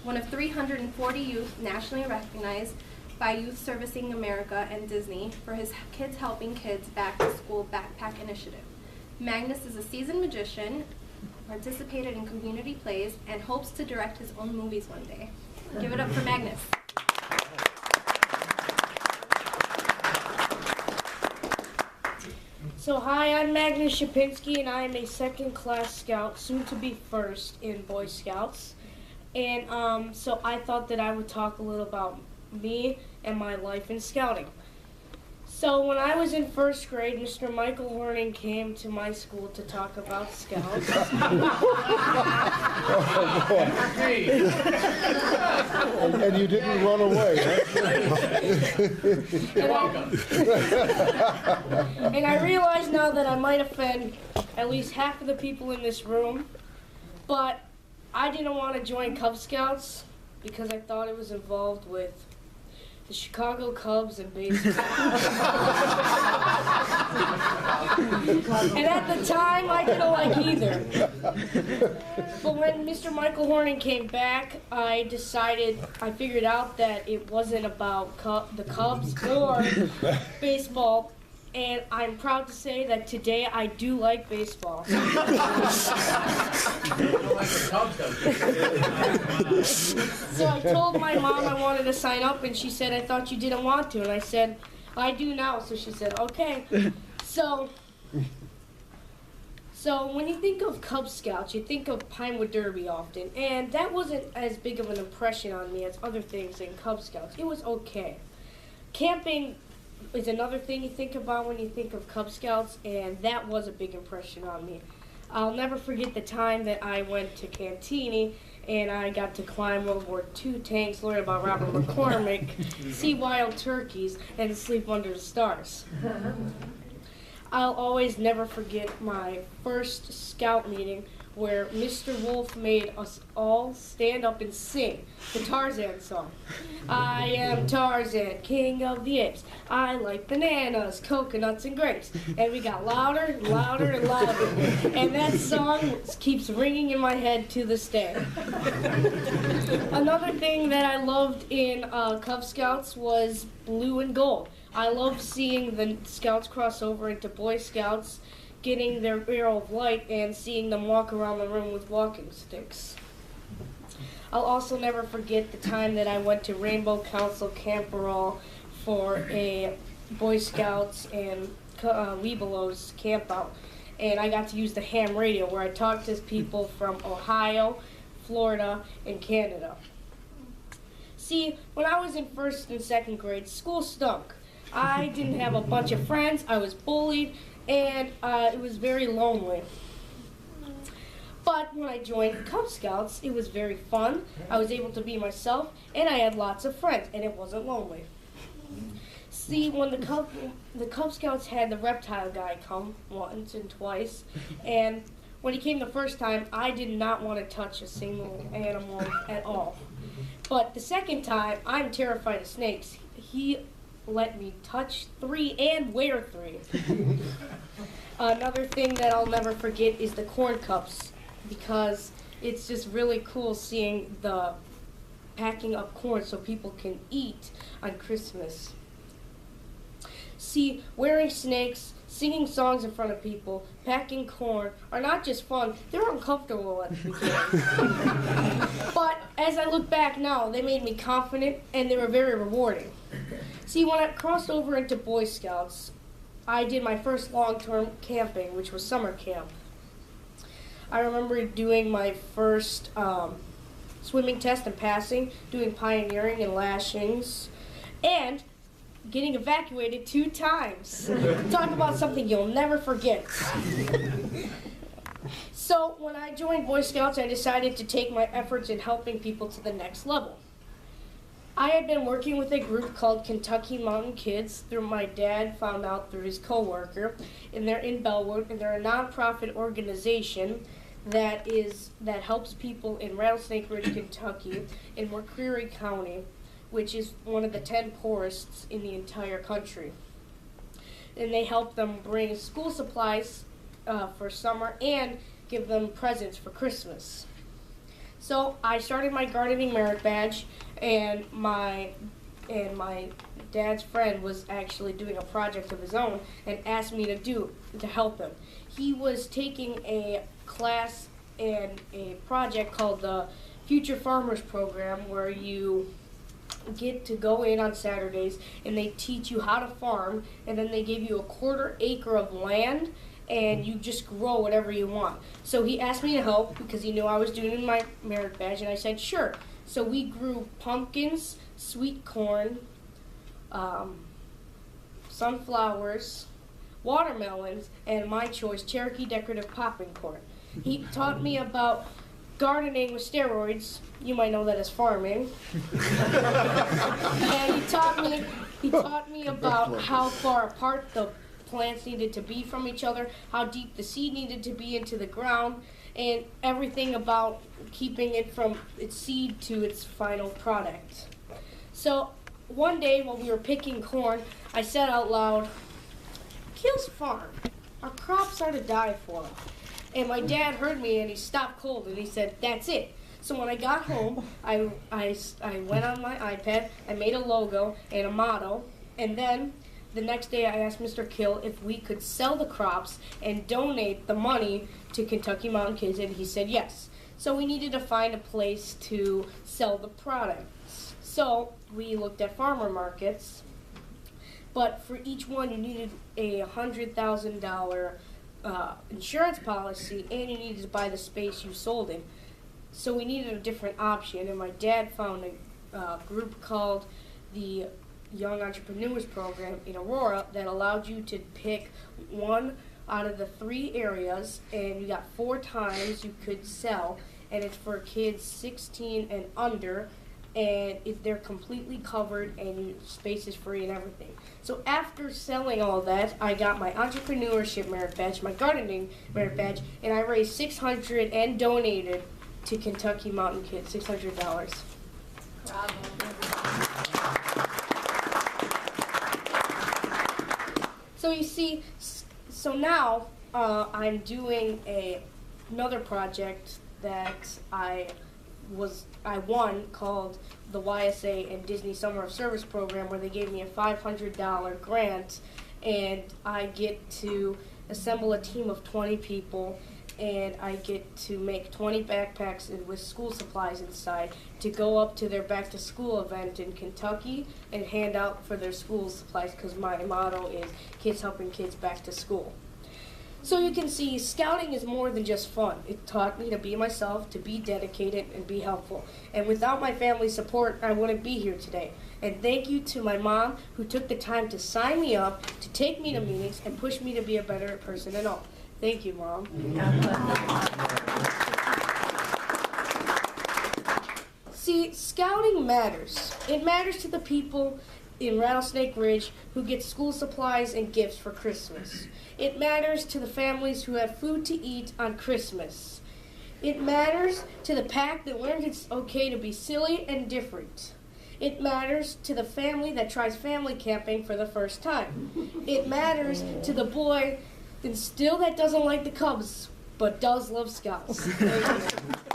one of 340 youth nationally recognized by Youth Servicing America and Disney for his Kids Helping Kids Back to School Backpack Initiative. Magnus is a seasoned magician, participated in community plays, and hopes to direct his own movies one day. Give it up for Magnus. So hi, I'm Magnus Shapinski, and I am a second-class scout, soon to be first in Boy Scouts. And so I thought that I would talk a little about me and my life in scouting. So when I was in first grade, Mr. Michael Horning came to my school to talk about scouts. And you didn't run away, And I realize now that I might offend at least half of the people in this room, but I didn't want to join Cub Scouts because I thought it was involved with the Chicago Cubs and baseball. And at the time, I didn't like either. But when Mr. Michael Horning came back, I figured out that it wasn't about the Cubs or baseball. And I'm proud to say that today I do like baseball. So I told my mom I wanted to sign up, and she said, I thought you didn't want to. And I said, I do now. So she said, okay. So when you think of Cub Scouts, you think of Pinewood Derby often. And that wasn't as big of an impression on me as other things in Cub Scouts. It was okay. Camping is another thing you think about when you think of Cub Scouts, and that was a big impression on me. I'll never forget the time that I went to Cantini and I got to climb World War II tanks, learn about Robert McCormick, see wild turkeys, and sleep under the stars. I'll always never forget my first scout meeting where Mr. Wolf made us all stand up and sing the Tarzan song. I am Tarzan, king of the apes. I like bananas, coconuts, and grapes. And we got louder and louder and louder. And that song keeps ringing in my head to this day. Another thing that I loved in Cub Scouts was blue and gold. I loved seeing the Scouts cross over into Boy Scouts, getting their arrow of light and seeing them walk around the room with walking sticks. I'll also never forget the time that I went to Rainbow Council Camperall for a Boy Scouts and Webelos camp out. And I got to use the ham radio where I talked to people from Ohio, Florida, and Canada. See, when I was in first and second grade, school stunk. I didn't have a bunch of friends, I was bullied, and it was very lonely. But when I joined Cub Scouts, it was very fun. I was able to be myself, and I had lots of friends, and it wasn't lonely. See, when the Cub Scouts had the reptile guy come once and twice, and when he came the first time, I did not want to touch a single animal at all. But the second time, I'm terrified of snakes. He let me touch 3 and wear 3. Another thing that I'll never forget is the corn cups, because it's just really cool seeing the packing up corn so people can eat on Christmas. See, wearing snakes, singing songs in front of people, packing corn are not just fun, they're uncomfortable at the beginning. But as I look back now, they made me confident and they were very rewarding. See, when I crossed over into Boy Scouts, I did my first long-term camping, which was summer camp. I remember doing my first swimming test and passing, doing pioneering and lashings, and getting evacuated 2 times. Talk about something you'll never forget. So when I joined Boy Scouts, I decided to take my efforts in helping people to the next level. I had been working with a group called Kentucky Mountain Kids through my dad found out through his coworker, and they're in Bellwood, and they're a nonprofit organization that helps people in Rattlesnake Ridge, Kentucky, in McCreary County, which is one of the 10 poorest in the entire country. And they help them bring school supplies for summer and give them presents for Christmas. So I started my gardening merit badge, and my dad's friend was actually doing a project of his own and asked me to help him. He was taking a class and a project called the Future Farmers Program, where you get to go in on Saturdays and they teach you how to farm, and then they give you a 1/4 acre of land and you just grow whatever you want. So he asked me to help because he knew I was doing my merit badge, and I said sure. So we grew pumpkins, sweet corn, sunflowers, watermelons, and my choice, Cherokee decorative popping corn. He taught me about gardening with steroids. You might know that as farming. And he taught me about how far apart the plants needed to be from each other, how deep the seed needed to be into the ground, and everything about keeping it from its seed to its final product. So one day while we were picking corn, I said out loud, "Kill's farm. Our crops are to die for." And my dad heard me and he stopped cold and he said, "That's it." So when I got home, I went on my iPad, I made a logo and a motto, and then the next day I asked Mr. Kill if we could sell the crops and donate the money to Kentucky Mountain Kids, and he said yes. So we needed to find a place to sell the products. So we looked at farmer markets, but for each one you needed a $100,000 insurance policy, and you needed to buy the space you sold in. So we needed a different option, and my dad found a group called the Young Entrepreneurs Program in Aurora that allowed you to pick one out of the 3 areas, and you got 4 times you could sell, and it's for kids 16 and under, and they're completely covered and space is free and everything. So after selling all that, I got my entrepreneurship merit badge, my gardening merit badge, and I raised $600 and donated to Kentucky Mountain Kids, $600. Bravo. So you see, so now I'm doing another project that I won called the YSA and Disney Summer of Service Program, where they gave me a $500 grant, and I get to assemble a team of 20 people, and I get to make 20 backpacks with school supplies inside to go up to their back to school event in Kentucky and hand out for their school supplies, because my motto is kids helping kids back to school. So you can see, scouting is more than just fun. It taught me to be myself, to be dedicated, and be helpful. And without my family's support, I wouldn't be here today. And thank you to my mom, who took the time to sign me up, to take me to meetings, and push me to be a better person and all. Thank you, Mom. See, scouting matters. It matters to the people in Rattlesnake Ridge who get school supplies and gifts for Christmas. It matters to the families who have food to eat on Christmas. It matters to the pack that learns it's okay to be silly and different. It matters to the family that tries family camping for the first time. It matters to the boy that doesn't like the Cubs, but does love Scouts. Thank you.